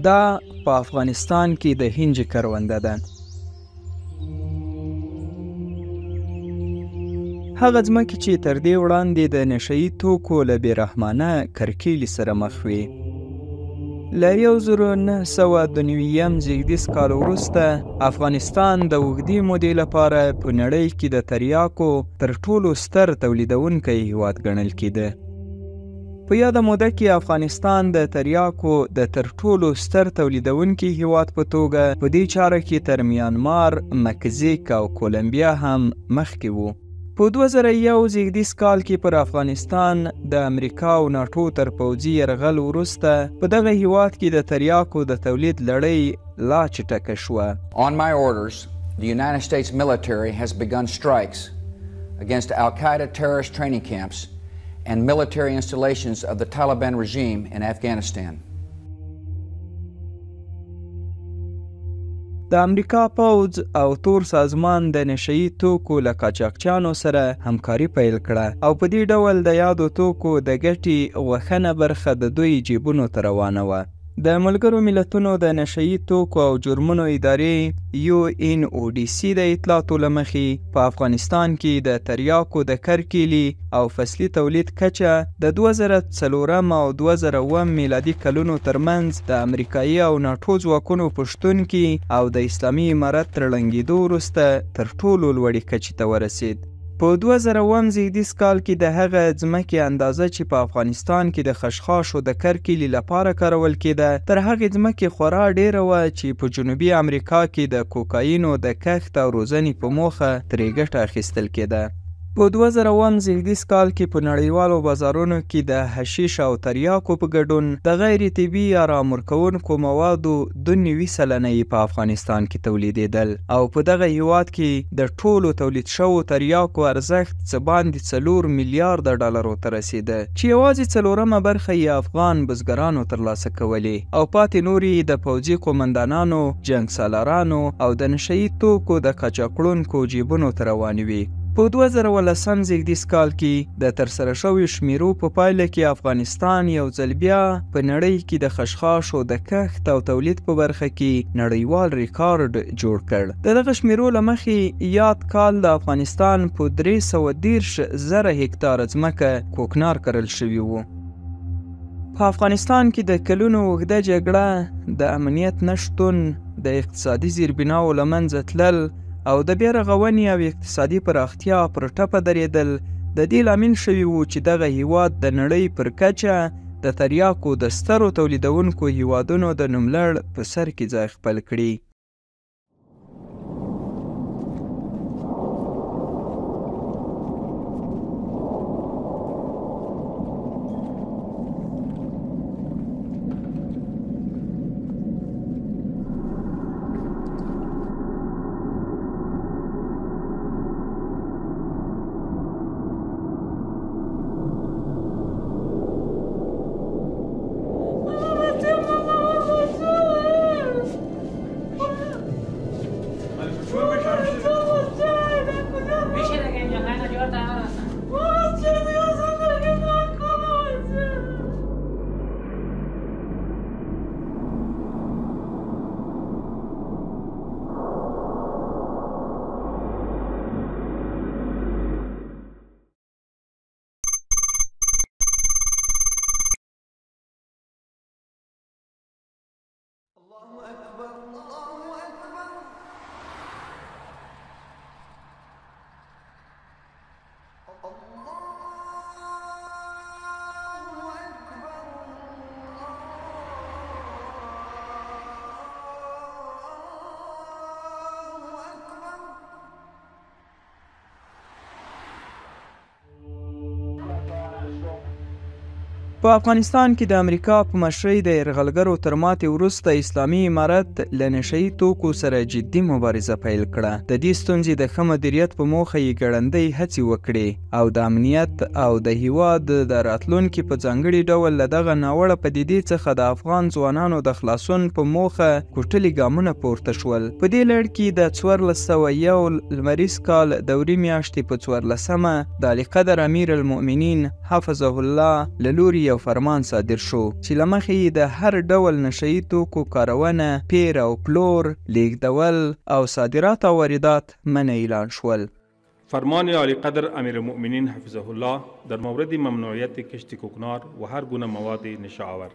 دا په افغانستان کې د هنج کرونده ده. هغه ځمکې چې تر دې وړاندې د نشهیي توکو له بېرحمانه کرکیلې سره مخ وې. له 1992 زېږدیز کال وروسته افغانستان د اوږدې مودې لپاره په نړۍ کې د تریاکو تر ټولو ستر تولیدونکی هیواد ګڼل کېده. په یاده موده کې افغانستان د تریاکو د تر ټولو ستر تولیدونکي هیواد په توګه په دې چاره کې تر میانمار، مکزیک او کولمبیا هم مخکې و. په 2001 زېږدیز کال کې پر افغانستان د امریکا او ناټو تر پوځي یرغل وروسته په دغه هیواد کې د تریاکو د تولید لړۍ لا چټکه شوه. On my orders, the United States military has begun strikes against Al-Qaeda terrorist training camps and military installations of the Taliban regime in Afghanistan. د امریکا پوځ او تور سازمان د نشهیي توکو له قاچاقچیانو سره همکاري پیل کړه او په دې ډول د یادو توکو د ګټې غوښنه برخه د دوی جیبونو ته روانه وه. د ملګرو ملتونو د نشهیي توکو او جرمونو ادارې UNODC د اطلاعاتو له مخې په افغانستان کې د تریاکو د کرکیلي او فصلي تولید کچه د 2004 او 2007 میلادي کلونو ترمنځ د امریکایي او ناټو ځواکونو په شتون کې او د اسلامي امارت تر ړنګېدو وروسته تر ټولو لوړې کچې ته ورسید. په 2007 زېږدیز کال کې د هغه ځمکې اندازه چې په افغانستان کې د خشخاشو د کرکیلي لپاره کارول کېده تر هغې ځمکې خورا ډیره وه چې په جنوبي امریکا کې د کوکاینو د کښت او روزنې په موخه ترې ګټه اخیستل کېده. په 2007 زېږدیز کال کې په نړیوالو بازارونو کې د حشیش او تریاکو په ګډون د غیر طبي یا رامرکوونکو موادو 2.9 سلنه په افغانستان کې تولیدېدل او په دغه هیواد کې د ټولو تولید شوو تریاکو ارزښت څه باندې 4 میلیارده ډالرو ته رسېده چې یوازې 4مه برخه یې افغان بزګرانو ترلاسه کولې او پاتې نور یې د پوځي قومندانانو، جنګ سالارانو او د نشهیي توکو د قاچاقړونکو جیبونو ته روانې وې. په 2010 زېږدیز کال کې د ترسره شویو شمیرو په پایله کې افغانستان یو ځل بیا په نړۍ کې د خشخاشو د کښت او تولید په برخه کې نړیوال ریکارډ جوړ کړ. د دغه شمیرو له مخې یاد کال د افغانستان په 330,000 هکتاره ځمکه کوکنار کرل شوي وو. په افغانستان کې د کلونو اوږده جګړه، د امنیت نشتون، د اقتصادي زیربناو له منځه تلل او د بیا رغونې او اقتصادي پراختیا پر ټپه درېدل د دې لامل شوي وو چې دغه هیواد د نړۍ پر کچه د تریاکو د سترو تولیدونکو هیوادونو د نوملړ په سر کې ځای خپل کړي. په افغانستان کې د امریکا په مشرۍ د یرغلګرو تر ماتې وروسته اسلامي امارت له نشه یي توکو سره جدي مبارزه پیل کړه. د دې ستونزې د ښه مدیریت په موخه یې ګړندۍ هڅې وکړې او د امنیت او د هیواد د راتلونکي په ځانګړي ډول له دغه ناوړه پدیدې څخه د افغان ځوانانو د خلاصون په موخه کوټلي ګامونه پورته شول. په دې لړ کې د 1401 لمریز کال دوري میاشتې په 14مه د علیقدر امیر المؤمنین حفظه الله له لوري یو فرمان صادر شو چې له مخې د هر ډول نشه یي توکو کارونه، پیر او پلور، لیږدول او صادرات او واردات منع اعلان شول. فرمان عالی قدر امیر المؤمنین حفظه الله در مورد ممنوعیت کشت کوکنار و هر گونه مواد نشه‌آور.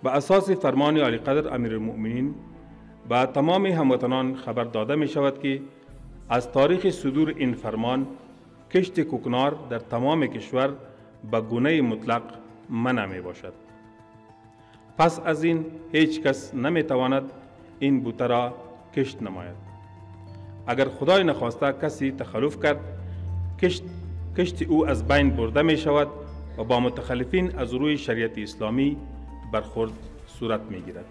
به اساس فرمان عالی قدر امیر المؤمنین به تمام هموطنان خبر داده می شود که از تاریخ صدور این فرمان کشت کوکنار در تمام کشور به گونه مطلق منع می باشد. پس از این هیچ کس نمی تواند این بوته را کشت نماید. اگر خدای نخواسته کسی تخلف کرد، کشت او از بین برده می شود و با متخلفین از روی شریعت اسلامی برخورد صورت می گیرد.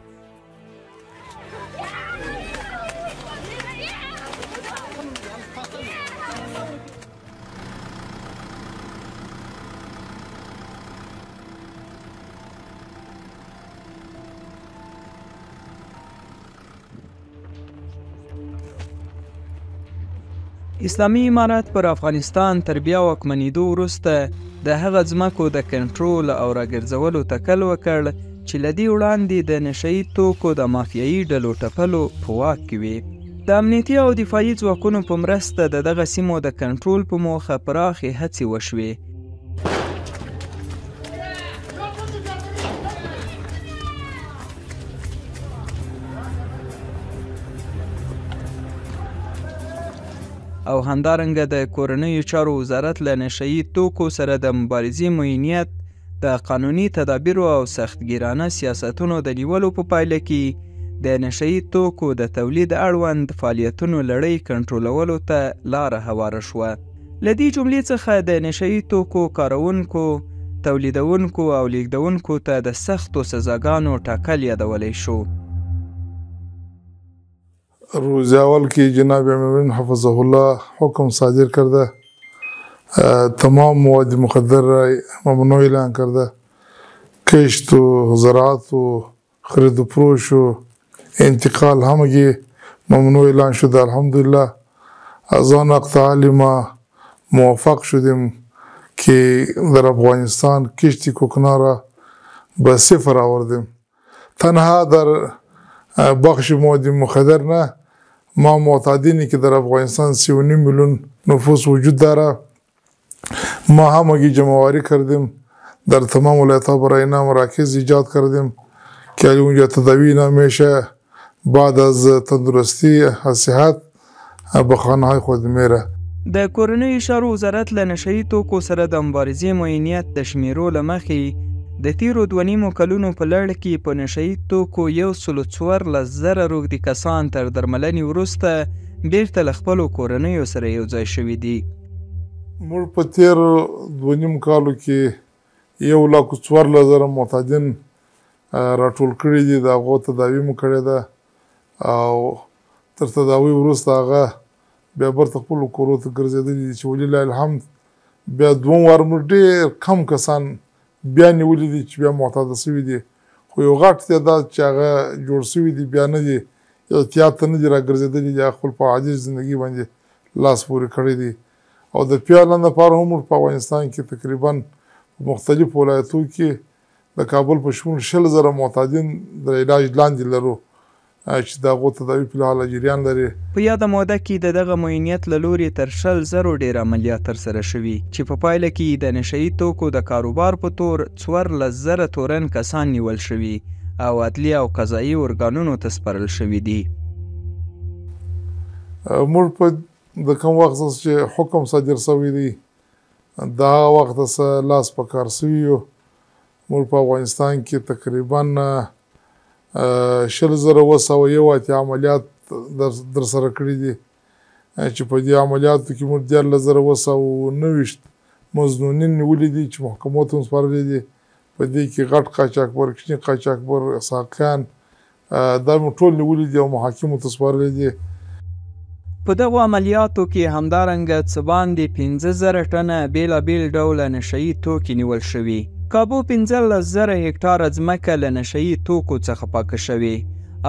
اسلامي امارت پر افغانستان تر بیا واکمنېدو وروسته د هغه ځمکو د کنټرول او راګرځولو تکل وکړ چې له دې وړاندې د نشه یي توکو د مافیایي ډلو ټپلو په واک کې وې. د امنیتي او دفاعي ځواکونو په مرسته د دغه سیمو د کنټرول په موخه پراخې هڅې وشوې. او همدارنګه د کورنیو چارو وزارت له نشه یي توکو سره د مبارزې معینیت د قانوني تدابیرو او سختګیرانه سیاستونو د نیولو په پایله کې د نشه یي توکو د تولید اړوند فعالیتونو لړۍ کنټرولولو ته لاره هواره شوه. له دې جملې څخه د نشه یي توکو کارونکو، تولیدونکو او لیږدونکو ته د سختو سزاګانو ټاکل یادولی شو. روز اول کی جناب امیر حفظه الله حکم صادر کرده، تمام مواد مخدر را ممنوع اعلان کرده. کشت و زراعت و خرید و فروش و انتقال همگی ممنوع اعلان شده. الحمدلله از آن وقت ما موفق شدیم که در افغانستان کشت کوکنار را به صفر آوردیم. تنها در بخش مواد مخدر نه، ما معتادینی که در افغانستان 3.5 میلیون نفوس وجود داره، ما همگی جمع‌آوری کردیم. در تمام ولایت‌ها برای اینا مراکز ایجاد کردیم که اونجا تداوی اینا میشه. بعد از تندرستی صحت به خانه‌های خود میره. د کورنیو چارو وزارت له نشه یي توکو سره د مبارزې معینیت د شمیرو له مخې د تیرو 2.5 کلونو په لړ کې په نشه یي توکو 114,000 روږدي کسان تر درملنې وروسته بیرته له خپلو کورنیو سره یو ځای شوي دي. موږ په تیرو 2.5 کالو کې 114,000 معتادین راټول کړي دي. د هغو تداوي مو کړې ده او تر تداوي وروسته هغه بیا برته خپلو کورو ته ګرځېدلي دي چې ولله الحمد بیا 2 وار موږ ډېر کم کسان بیا نیولي دي چې بیا معتاده سوي دي، خو یو غټ تعداد چې هغه جوړ سوي دي بیا نه دي احتیاط ته نه دي راګرځېدلي دي، خپل په عادي زندګي باندې لاس پورې کړی دي. او د پیالن لپاره هم په افغانستان کې تقریبا په مختلفو ولایتو کې د کابل په شمول 20,000 معتادین د علاج لاندې لرو چې د هغو تداوي په لحاظ جریان لري. په یاده موده کې د دغه معینیت له لوري تر 20,000 ډېر عملیات ترسره شوي چې په پایله کې د نشه یي توکو د کاروبار په تور 14,000 تورن کسان نیول شوي او عدلیه او قضایي ارګانونو ته سپارل شوي دي. موږ په د کوم وخت چې حکم صادر شوی دی دا وخت څخه لاس په کار سوي یو. موږ په افغانستان کې تقریبا 20,201 عملیات در سره کړي دي چې په دې عملیاتو کې موږ 14,290 مظنونین نیولي دي چې محکمو ته سپارلي دي په دې کې غټ قاچاقبر کوچني قاچاقبر ساقیان دا مو ټول نیولي دي او محاکمو ته سپارلي دي. په دغو عملیاتو کې همدارنګه څه باندې 15,000 ټنه بېلابېل ډوله نشهیي توکي نیول شوي. کابو 15,000 هکټاره ځمکه له نشهیي توکو څخه پاکه شوې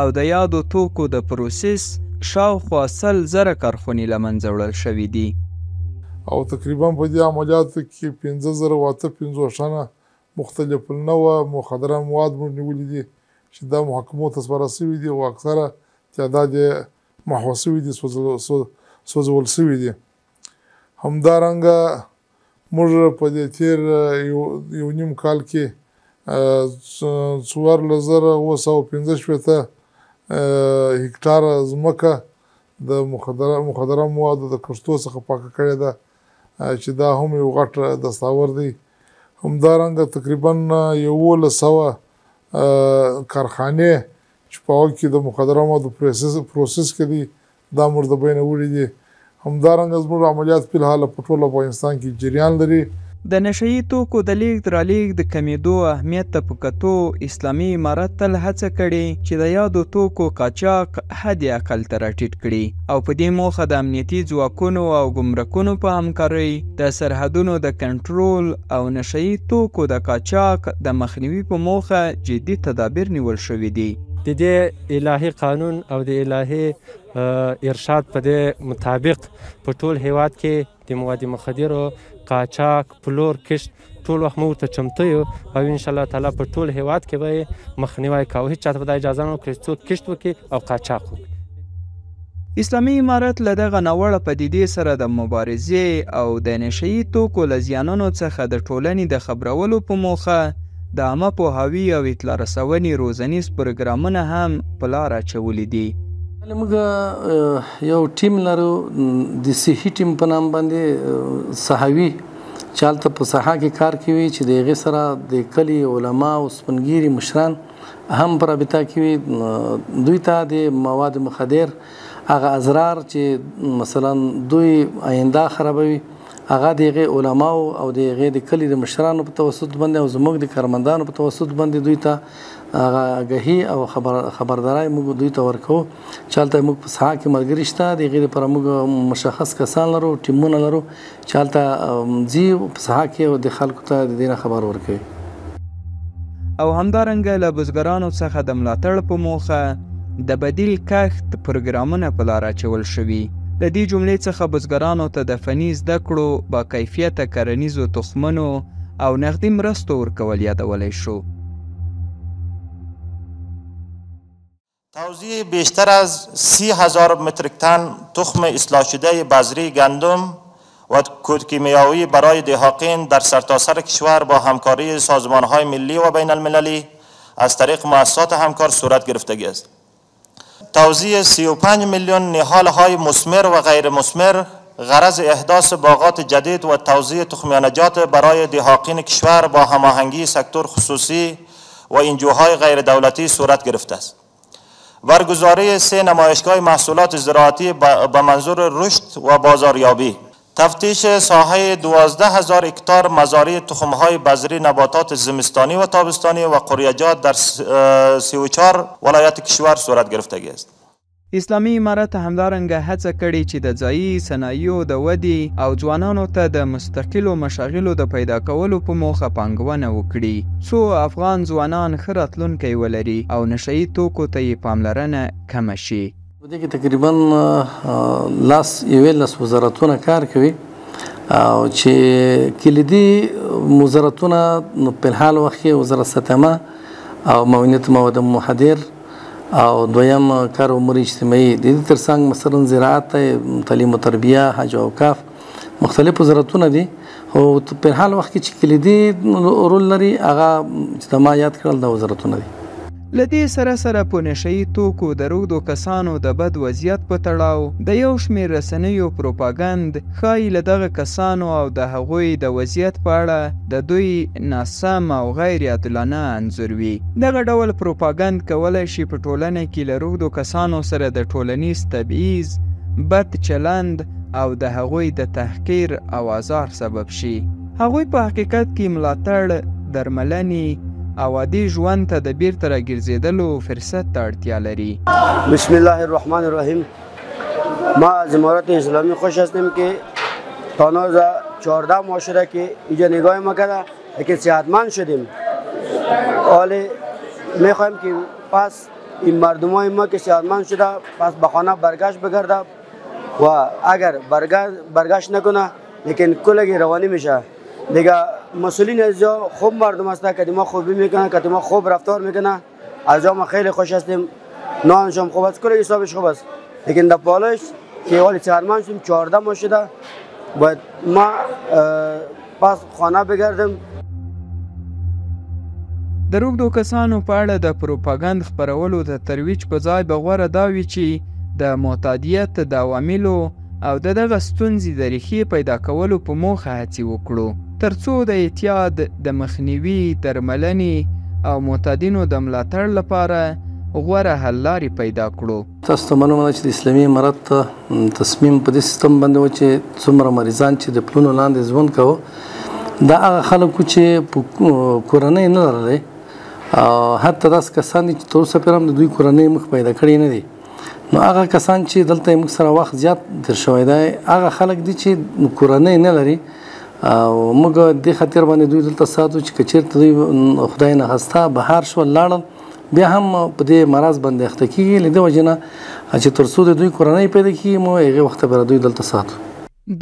او د یادو توکو د پروسس شاوخوا 100,000 کارخونې له منځه وړل شوي دي. او تقریبا په دې عملیاتو کې 15,850 ټنه مختلف النوع مخدره مواد مو نیولي دي چې دا محاکمو ته سپارل شوي دي او اکثره تعداد یې محو شوي دي، سوځول شوي دي. همدارنګه موږ په دې تیر یو نیم کال کې 14,915 هکټاره ځمکه د مخدره موادو د کښتو څخه پاکه کړې ده چې دا هم یو غټ دستاور دی. همدارنګه تقریبا 1,100 کارخانې چې په هغو کې د مخدره موادو پروسس کوي دا موږ د بینه وړي دي. همدارنګه زموږ عملیات په الحال په ټول افغانستان کې جریان لري. د نشهیي توکو د لیږد رالېږد د کمېدو اهمیت ته په کتو اسلامي امارت تل هڅه کړې چې د یادو توکو قاچاق حد اقل ته راټیټ کړي او په دې موخه د امنیتي ځواکونو او ګمرکونو په همکارۍ د سرحدونو د کنټرول او نشهیي توکو د قاچاق د مخنیوي په موخه جدي تدابیر نیول شوي دي. د دې الهي قانون او د الهي ارشاد په دې مطابق په ټول هیواد کې د مواد مخدرو قاچاق پلور کشت ټول وخت مو ورته چمتو یو او انشاءالله تعالی په ټول هیواد کې به مخنیوی کوو. هیڅ چاته به دا اجازه نه ورکړي څوک کشت وکړي او قاچاق وکړي. اسلامي امارت له دغه ناوړه پدیدې سره د مبارزې او د نشهیي توکو له زیانونو څخه د ټولنې د خبرولو په موخه د عامه پوهاوي او اطلاع رسونې روزنیز پروګرامونه هم په لار اچولي دي. موږ یو ټیم لرو د صحي ټیم په نام باندې صحوي چې هلته په ساحه کې کار کوي چې د هغې سره د کلي علما او سپنګیري مشران هم په رابطه کې وي. دوی ته د مواد مخدر هغه اضرار چې مثلا دوی آینده خرابوي هغه د هغې علماو او د هغې د کلي د مشرانو په توسط باندې او زموږ د کارمندانو په توسط باندې دوی ته هغه آګاهي او خبرداری موږ دوی ته ورکوو چې هلته موږ په ساحه کې ملګري شته د هغې لپاره موږ مشخص کسان لرو ټیمونه لرو چې هلته ځي په ساحه کې او د خلکو ته د دې نه خبر ورکوي. او همدارنګه له بزګرانو څخه د ملاتړ په موخه د بدیل کښت پروګرامونه په لار اچول شوي. د دې جملې څخه بزګرانو ته د فني زده کړو با کیفیته کرنیزو تخمونو او نقدي مرستو ورکول یادولی شو. توزیع بیشتر از 30,000 متریک تن تخم اصلاح شده بذری گندم و کودکیمیایی برای دهاقین در سرتاسر کشور با همکاری سازمان‌های ملی و بین المللی از طریق مؤسسات همکار صورت گرفتگی است. توزیع 35 میلیون نهال‌های مثمر و غیر مثمر غرض احداث باغات جدید و توزیع تخمینجات برای دهاقین کشور با هماهنگی سکتور خصوصی و انجوهای غیر دولتی صورت گرفته است. برگزاری 3 نمایشگاه محصولات زراعتی به منظور رشد و بازاریابی، تفتیش ساحه 12,000 هکتار مزارع تخم‌های بذری نباتات زمستانی و تابستانی و قریجات در 34 ولایت کشور صورت گرفتگی است. اسلامي امارت همدارنګه هڅه کړې چې د ځایي صنایعو د ودې او ځوانانو ته د مستقلو مشاغلو د پیدا کولو په موخه پانګونه وکړي څو افغان ځوانان ښه راتلونکی ولري او نشهیي توکو ته یې پاملرنه کمه شي. په دې کې تقریبا 11 وزارتونه کار کوي او چې کلیدي وزارتونه په الحال وخت کې وزارت ستمه او معاونیت مواد مخدر او دویم کار امور اجتماعي د دې ترڅنګ مثلا زراعت تعلیم و تربیه حج او اوقاف مختلف وزارتونه دي او په حال وخت کې چې کلیدي رول لري هغه چې ما یاد کړل د وزارتونه دي. له دې سره په نشهیي توکو د روږدو کسانو د بد وضعیت په تړاو د یو شمېر رسنیو پروپاګند ښایي له دغه کسانو او د هغوی د وضعیت په اړه د دوی ناسم او غیر عادلانه انځور وي. دغه ډول پروپاګند کولی شي په ټولنه کې له روږدو کسانو سره د ټولنیز تبعیض، بد چلند او د هغوی د تحقیر او آزار سبب شي. هغوی په حقیقت کې ملاتړ درملنې او عادي ژوند ته د بیرته راګرځېدلو فرصت ته اړتیا لري. بسم الله الرحمن الرحیم. ما از امارت اسلامی خوش هستیم که تا 14 ماه شده که اینجا نگاه ما کرده لیکن صحتمند شدیم. حالا میخوایم که پس این مردمای ما که صحتمند شده پس به خانه برگشت بگرده و اگر برگشت نکنه لیکن کلگی روانی میشه. دیگه مسئولین از جا خوب مردم هسته که ما خوبی میکنه که ما خوب رفتار میکنه. از جا ما خیلی خوش هستیم. نانشم خوب است، کل حسابش خوب است. لیکن در پالش که حالی صحتمند شدیم 14 ماه شده باید ما پس خانه بگردیم. د روږدو کسانو په اړه د پروپاګند خپرولو د ترویج په ځای به غوره دا وي چې د معتادیت د عواملو او د دغه ستونزې د ریښې پیدا کولو په موخه هڅې وکړو تر څو د اعتیاد د مخنیوي، درملنې او معتادینو د ملاتړ لپاره غوره حل لارې پیدا کړو. تاسو ته معلومه ده چې د اسلامي امارت تصمیم په دې سیستم باندې و چې څومره مریضان چې د پلونو لاندې ژوند کوه دا هغه خلک چې کورنۍ نه لرلې حتی داسې کسان دي چې تر اوسه پورې هم د دوی کورنۍ مخ پیدا کړی نه دي. نو هغه کسان چې دلته موږ سره وخت زیات تیر شوی دی هغه خلک دي چې کورنۍ نه لري او موږ دې خاطر باندې دوی دلته ساتو چې که چېرته دوی خدای نخواسته بهر شول لاړل بیا هم په دې مرض باندې اخته کېږي. له دې وجې نه چې تر څو د دوی کورنۍ پیدا کېږي مو هغې وخته به دوی دلته ساتو.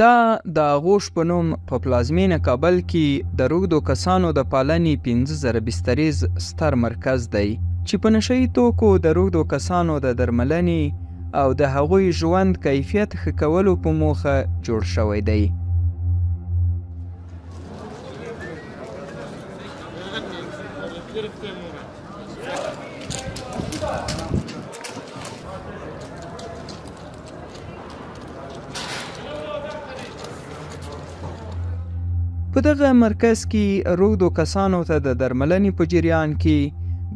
دا د آغوش په نوم په پلازمینه کابل کې د روږدو کسانو د پالنې 15,000 بستریز ستر مرکز دی چې په نشهیي توکو د روږدو کسانو د درملنې او د هغوی ژوند کیفیت ښه کولو په موخه جوړ شوی دی. په دغه مرکز کې روږدو کسانو ته د درملنې په جریان کې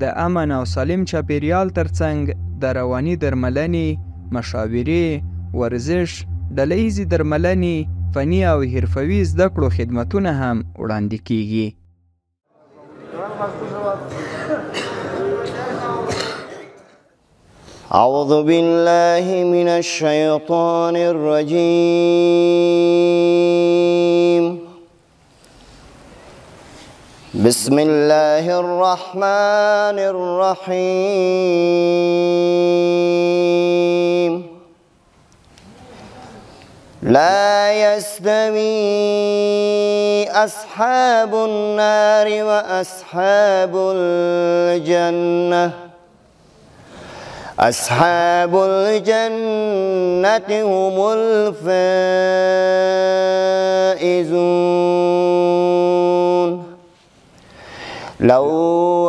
د امن او سالم چاپیریال ترڅنګ د رواني درملنې، مشاورې، ورزش، ډلهییزې درملنې، فني او حرفوي زده کړو خدمتونه هم وړاندې کیږي. اعوذ بالله من الشیطان الرجیم. بسم الله الرحمن الرحيم. لا يستوي أصحاب النار وأصحاب الجنة. أصحاب الجنة هم الفائزون. لو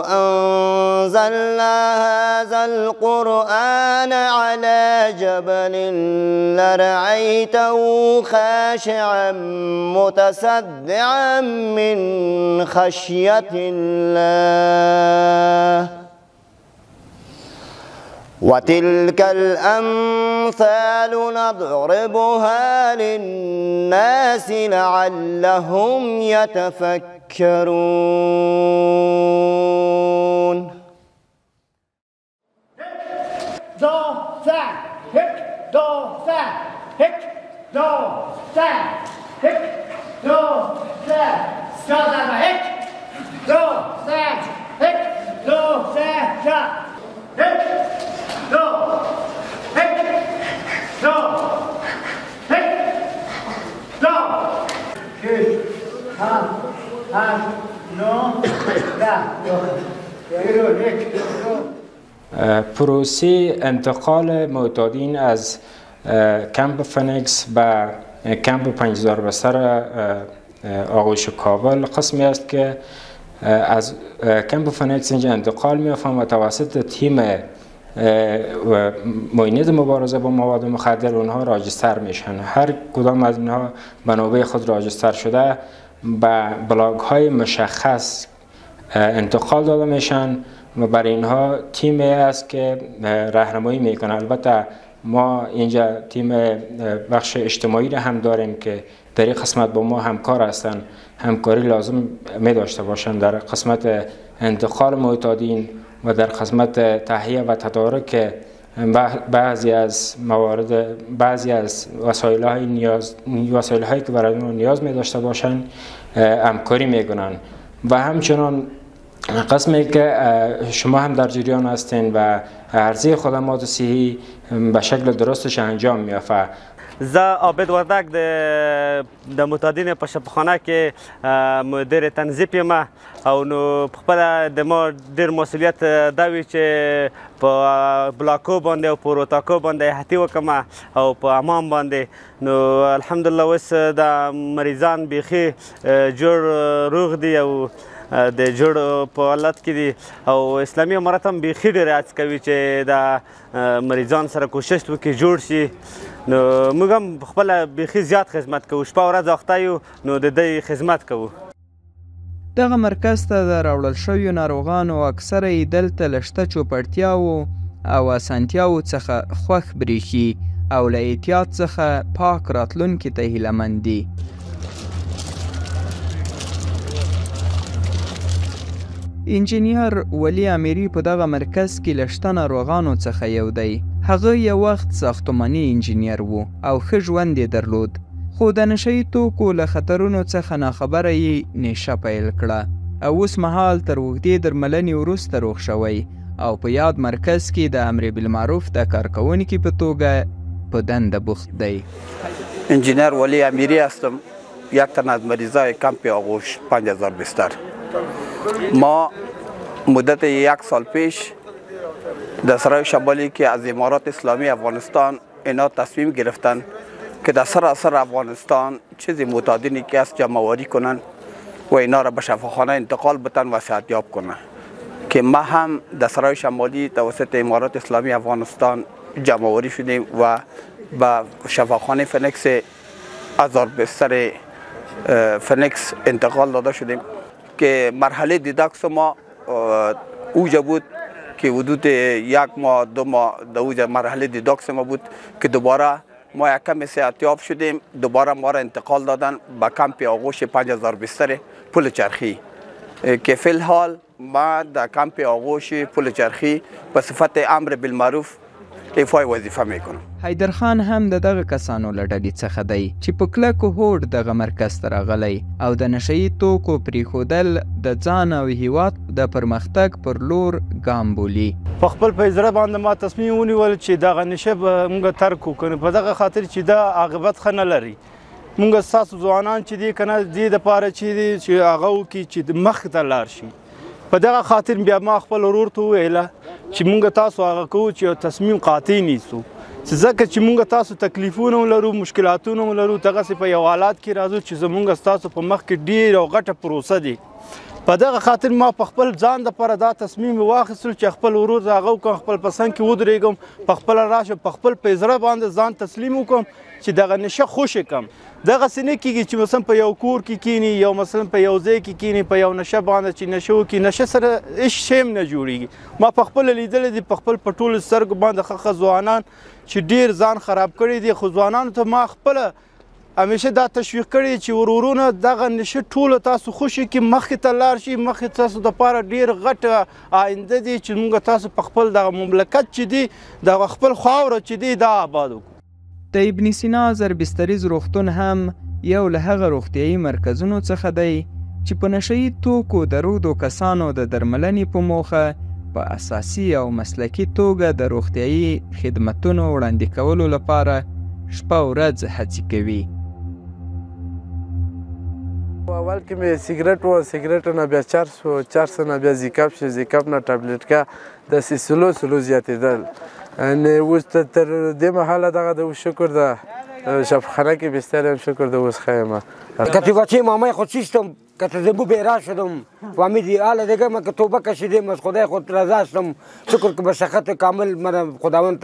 أنزلنا هذا القرآن على جبل لرأيته خاشعا متصدعا من خشية الله. وتلك الأمثال نضربها للناس لعلهم يتفكرون. پروسه انتقال معتادین از کمپ فنیکس به کمپ 5000 بستر آغوش کابل قسمی است که از کمپ فنیکس اینجا انتقال می‌یافتند و توسط تیم معاینه مبارزه با مواد مخدر اونها راجستر میشن. هر کدام از اینها منابع خود راجستر شده به بلاک های مشخص انتقال داده میشن و برای اینها تیمی است که راهنمایی میکنه. البته ما اینجا تیم بخش اجتماعی را هم داریم که در این قسمت با ما همکار هستند، همکاری لازم می داشته باشند در قسمت انتقال معتادین و در قسمت تهیه و تدارک بعضی از موارد، بعضی از وسایل هایی که برای ما نیاز می داشته باشند همکاری می کنند. و همچنان قسمی که شما هم در جریان هستین و عرضه خدمات صحی به شکل درستش انجام میافته. زه عابد وردک د معتادینو په شفاخانه کې مدیر تنظیف یم او نو خپله د ما ډېر مسؤلیت دا وي چې په بلاکو باندې او په روتاکو باندې احتي وکړم او په امام باندې. نو الحمدلله اوس د مریضان بیخي جوړ روغ دي او د جوړ په حالت کې دي او اسلامي امارت هم بیخي ډېر هڅه کوي چې د مریضان سره کوشش وکړي جوړ شي. نو موږ هم خپله بیخي زیات خدمت کوو، شپه ورځ اخته یو نو د دوی خدمت کوو. دغه مرکز ته د راوړل شویو ناروغانو اکثره یې دلته له شته چوپړتیاوو او اسانتیاوو څخه خوښ بریښي او له احتیاط څخه پاک راتلونکي ته هیلهمند دي. انجینیر ولی امیری په دغه مرکز کې له شته ناروغانو څخه یو دی. هغه یو وخت ساختماني انجینیر و او ښه ژوند یې درلود، خو د نشهیي توکو له خطرونو څخه ناخبره یې نشه پیل کړه او اوس مهال تر اوږدې درملنې وروسته روغ شوی او په یاد مرکز کې د امر بالمعروف د کارکوونکي په توګه په دنده بوخت دی. انجینیر ولی امیری هستم، یک تن از مریضای کمپ آغوش 5000 بستر. ما مدت 1 سال پیش در سرای شمالی که از امارات اسلامی افغانستان اینا تصمیم گرفتن که در سراسر افغانستان چیزی معتادینی که است جمع‌آوری کنن و اینا را به شفاخانه انتقال بدن و صحتیاب کنن که ما هم در سرای شمالی توسط امارات اسلامی افغانستان جمع‌آوری شدیم و به شفاخانه فنکس 1000 بستر فنکس انتقال داده شدیم که مرحله دیداکس ما اوجا بود که حدود 1 ماه 2 ماه در اوج مرحله دیداکس ما بود که دوباره ما یک کم صحتیاب شدیم، دوباره ما را انتقال دادن به کمپ آغوش 5000 بستر پل چرخی که فی الحال ما در کمپ آغوش پل چرخی به صفت امر بالمعروف ایفای وظیفه میکنم. حیدرخان هم د دغه کسانو له ډلې څخه دی چې په کلکو هوډ دغه مرکز ته راغلی او د نشهیي توکو پرېښودل د ځان او هیواد د پرمختګ پر لور ګام بولي. په خپل په زړه باندې ما تصمیم ونیول چې دغه نشه به موږ ترک وکړو په دغه خاطر چې دا عاقبت ښه نه لري. موږ ستاسو ځوانان چې دي که نه دې دپاره چې هغه وکړي چې مخې ته لاړ شي. په دغه خاطر بیا ما خپل ورور ته وویله چې موږ تاسو هغه کوو چې یو تصمیم قاطع نیسو، ځکه چې موږ تاسو تکلیفونه هم لرو، مشکلاتونه هم لرو، دغسې په یو حالات کې راځو چې زموږ ستاسو په مخ کې ډېره او غټه پروسه دی. په دغه خاطر ما په خپل ځان دپاره دا تصمیم واخیستلو چې خپل ورور ته هغه وکړم، خپل په څنګ کې ودرېږم، په خپله راشم، په خپل په زړه باندې ځان تسلیم وکړم چې دغه نشه خوشې کړم. دغسې نه کېږي چې مثلا په یو کور کې کینی یا مثلا په یو ځای کې کینی په یو نشه باندې چې نشه وکړي، نشه سره هېڅ شی هم نه جوړېږي. ما په خپله لیدلی دي په خپل په ټولو سترګو باندې ښه ځوانان چې ډېر ځان خراب کړی دي، خو ځوانانو ته ما خپله همیشه دا تشویق کړی چې ورورونه دغه نشه ټوله تاسو خوشي کړي، مخکې ته لاړ شي، مخکې تاسو دپاره ډېر غټه آینده دی چې موږ تاسو په خپل دغه مملکت چې دی دغه خپل خاوره چې دی دا آباد وکړو. د ابن سینا زربستریز روغتون هم یو له هغه روغتیایي مرکزونو څخه دی چې په نشهیي توکو درودو کسانو د درملنې په موخه په اساسي او مسلکي توګه د روغتیایي خدمتونو وړاندې کولو لپاره شپه ورځ هڅې کوي. اول کې مې سیګرټ و، سیګرټ نه بیا چرس و، چرس نه بیا زیکاپ شو، زیکاپ نه ټابلیټکا، داسې سلو زیاتېدل. اوس تر دې مهاله دغه د شکر د شفاخانه کې بستر یم، شکر د اوس ښه یم. که بچه مامای خود سیستم که تزبو بیرا شدم فهمیدی حالا دیگه من که توبه کشیدم از خدای خود رضا هستم، شکر که به سخط کامل من خداوند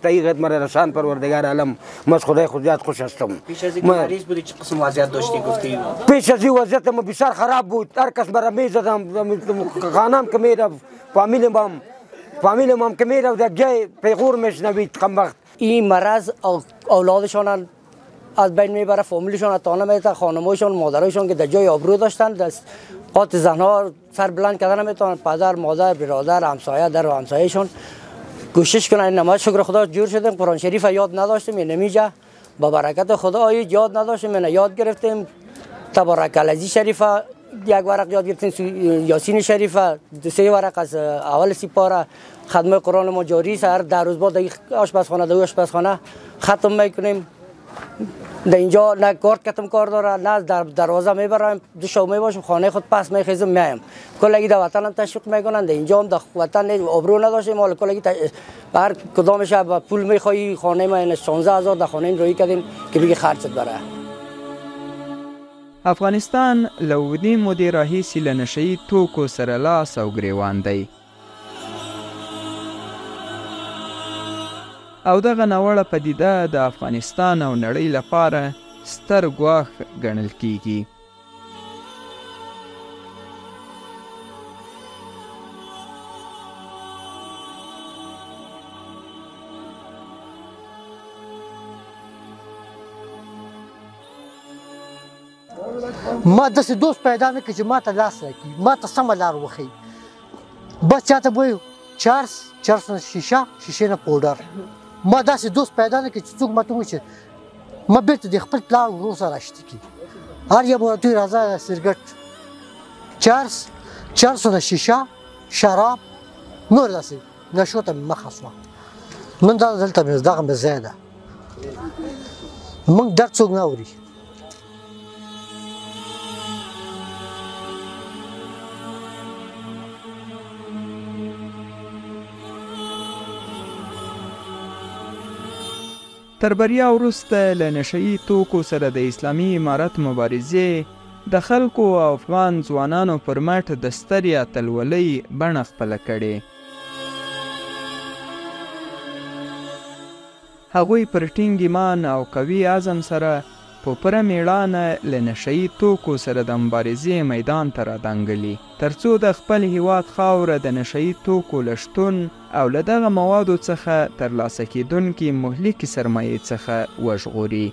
تایید مرا رسان پروردگار عالم، من از خدای خود زیاد خوش هستم. پیش از این مریض بودی چه قسم وضعیت داشتی گفتی؟ پیش از این وضعیت ما بسیار خراب بود، هر کس برا میزدم، خانم که میرفت، فامیلم هم که میرفت در جای پیغور میشنوید، کم وقت این مرض اولادشان از بین میبره، فامیلشان از تانه میته، خانمایشان مادرایشان که در جای آبرو داشتن دست قاط زنها سر بلند کردن نمیتونن، پدر مادر برادر همسایه در و همسایهشان کوشش کنن. نماز شکر خدا جور شدیم، قرآن شریف یاد نداشتیم نمیجا با برکت خدا یاد نداشتیم یاد گرفتیم. تبارک الذی شریفه یک ورق یاد گرفتیم، یاسین شریفه 3 ورق از اول سپاره، ختم قرآن ما جاری هر 10 روز بعد آشپزخانه دو آشپزخانه ختم میکنیم. در اینجا نه کارت کتم کار داره، نه در دروازه میبرم دو شو میباشم خانه خود پس میخیزم میایم. کلگی در وطن هم تشویق میکنن، در اینجا هم در وطن آبرو نداشتیم، حالا کلگی هر کدامش با پول میخوایی خانه ما 16000 در خانه روی کردیم که بگی خرجت بره. افغانستان له اوږدې مودې راهیسې له نشه یي توکو سره لاس او ګریوان دی او دغه ناوړه پدیده د افغانستان او نړۍ لپاره ستر ګواښ ګڼل کیږي. ما داسې دوست پیدا نه کړي چې ما ته لاس راکړي، ما ته سمه لار وښیي. بس چاته به وایو چرس نه شیشې نه پوډر. ما داسې دوست پیدا نه کړي چې څوک ماته ووایي چې ما بېرته د خپل پلار ورور سره اشتي کړي. هر یو به ورته وایي راځه سګرټ، چرس نه شیشه، شراب، نور داسې نشو ته مې مخه شوه. نن دلته مې دغه مې ځای ده، موږ درد څوک نه اوري. تر بریا وروسته له نشه یي توکو سره د اسلامي امارت مبارزې د خلکو او افغان ځوانانو پر مټ د سترې اتلولۍ بڼه خپله کړې. هغوی پر ټینګ ایمان او قوي عزم سره په پوره میړانه له نشه یي توکو سره د مبارزې میدان ته رادنګلي تر څو د خپل هیواد خاوره د نشه یي توکو له شتون او له دغه موادو څخه ترلاسه کیدونکي مهلکې سرمایې څخه وژغوري.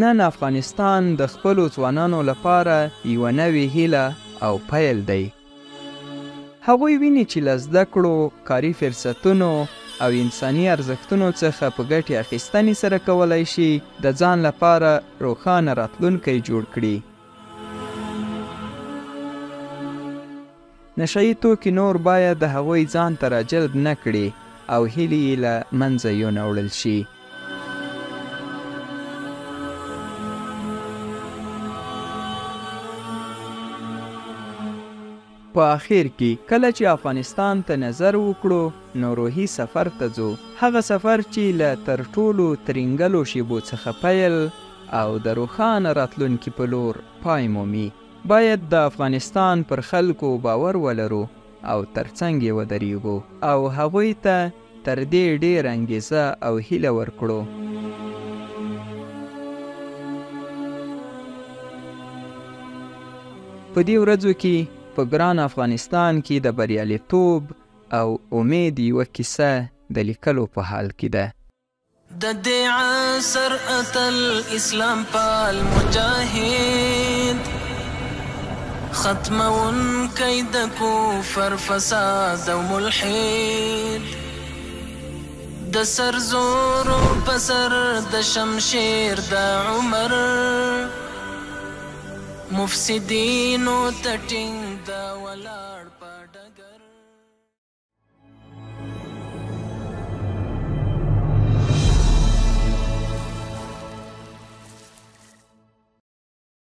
نن افغانستان د خپلو ځوانانو لپاره یوه نوې هیله او پیل دی. هغوی ویني چې له زده کړو، کاري فرصتونو او انساني ارزښتونو څخه په ګټې اخیستنې سره کولی شي د ځان لپاره روښانه راتلونکی جوړ کړي. نشه یي توکي نور باید د هغوی ځان ته راجلب نه کړي او هیلې یې له منځه یونه وړل شي. په آخر کې کله چې افغانستان ته نظر وکړو نو روحي سفر ته ځو، هغه سفر چې له تر ټولو ترینګلو شیبو څخه پیل او د روښانه راتلونکي په لور پای مومي. باید د افغانستان پر خلکو باور ولرو او ترڅنګ یې ودرېږو او هغوی ته تر دې ډېر انګیزه او هیله ورکړو. په دې ورځو کې په ګران افغانستان کې د بریالیتوب او امید یوه کیسه د لیکلو په حال کې ده. د دې عصر اتل اسلام پال مجاهد ختمونکی د کفر فساد او ملحد د سر زورو پسر د شمشیر د عمر مفسدینو ته ټینګ د ولاړ